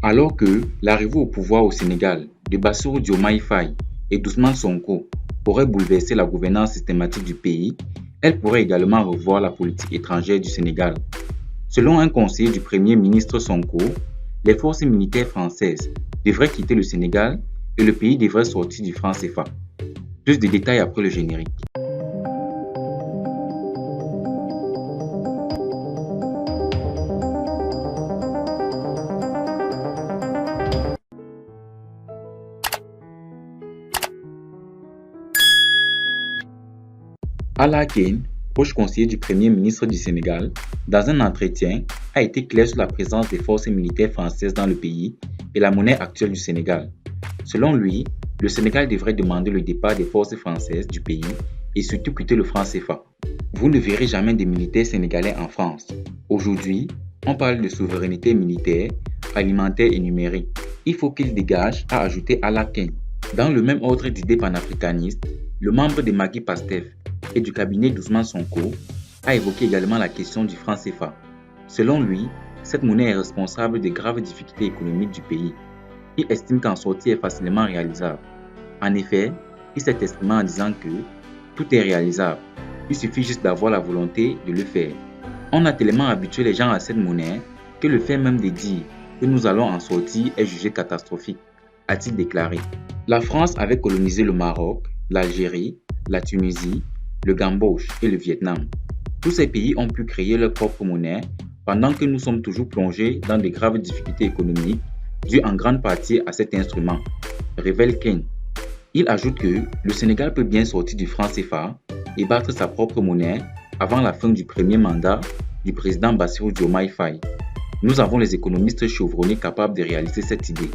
Alors que l'arrivée au pouvoir au Sénégal de Bassirou Diomaye Faye et d'Ousmane Sonko pourrait bouleverser la gouvernance systématique du pays, elle pourrait également revoir la politique étrangère du Sénégal. Selon un conseiller du Premier ministre Sonko, les forces militaires françaises devraient quitter le Sénégal et le pays devrait sortir du franc CFA. Plus de détails après le générique. Alla Kane, proche conseiller du Premier ministre du Sénégal, dans un entretien, a été clair sur la présence des forces militaires françaises dans le pays et la monnaie actuelle du Sénégal. Selon lui, le Sénégal devrait demander le départ des forces françaises du pays et surtout quitter le franc CFA. Vous ne verrez jamais de militaires sénégalais en France. Aujourd'hui, on parle de souveraineté militaire, alimentaire et numérique. Il faut qu'il dégage, a ajouté Alla Kane. Dans le même ordre d'idées panafricanistes, le membre de Magui Pastef et du cabinet d'Ousmane Sonko a évoqué également la question du franc CFA. Selon lui, cette monnaie est responsable de graves difficultés économiques du pays. Il estime qu'en sortir est facilement réalisable. En effet, il s'est exprimé en disant que tout est réalisable. Il suffit juste d'avoir la volonté de le faire. On a tellement habitué les gens à cette monnaie que le fait même de dire que nous allons en sortir est jugé catastrophique, a-t-il déclaré. La France avait colonisé le Maroc, l'Algérie, la Tunisie, le Cambodge et le Vietnam. Tous ces pays ont pu créer leur propre monnaie pendant que nous sommes toujours plongés dans de graves difficultés économiques dues en grande partie à cet instrument, révèle Kane. Il ajoute que le Sénégal peut bien sortir du franc CFA et battre sa propre monnaie avant la fin du premier mandat du président Bassirou Diomaye Faye. Nous avons les économistes chevronnés capables de réaliser cette idée.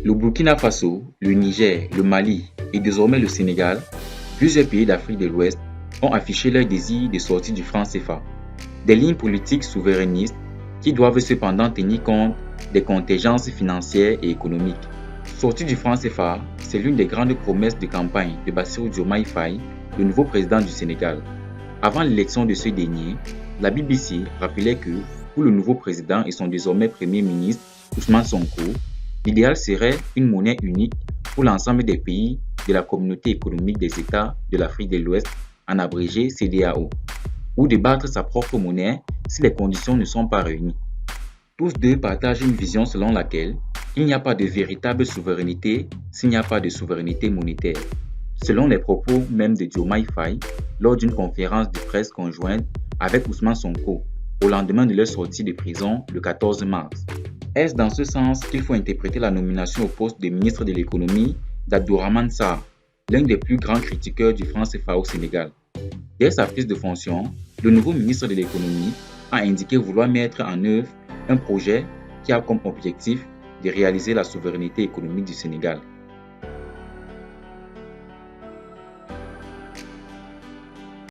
Le Burkina Faso, le Niger, le Mali et désormais le Sénégal, plusieurs pays d'Afrique de l'Ouest ont affiché leur désir de sortir du franc CFA. Des lignes politiques souverainistes qui doivent cependant tenir compte des contingences financières et économiques. Sortir du franc CFA, c'est l'une des grandes promesses de campagne de Bassirou Diomaye Faye, le nouveau président du Sénégal. Avant l'élection de ce dernier, la BBC rappelait que pour le nouveau président et son désormais Premier ministre, Ousmane Sonko, l'idéal serait une monnaie unique pour l'ensemble des pays de la Communauté économique des États de l'Afrique de l'Ouest, en abrégé CEDEAO, ou de battre sa propre monnaie si les conditions ne sont pas réunies. Tous deux partagent une vision selon laquelle il n'y a pas de véritable souveraineté s'il n'y a pas de souveraineté monétaire. Selon les propos même de Diomaye Faye lors d'une conférence de presse conjointe avec Ousmane Sonko au lendemain de leur sortie de prison le 14 mars. Est-ce dans ce sens qu'il faut interpréter la nomination au poste de ministre de l'économie d'Abdourahmane Sarr, l'un des plus grands critiqueurs du franc CFA au Sénégal? Dès sa prise de fonction, le nouveau ministre de l'économie a indiqué vouloir mettre en œuvre un projet qui a comme objectif de réaliser la souveraineté économique du Sénégal.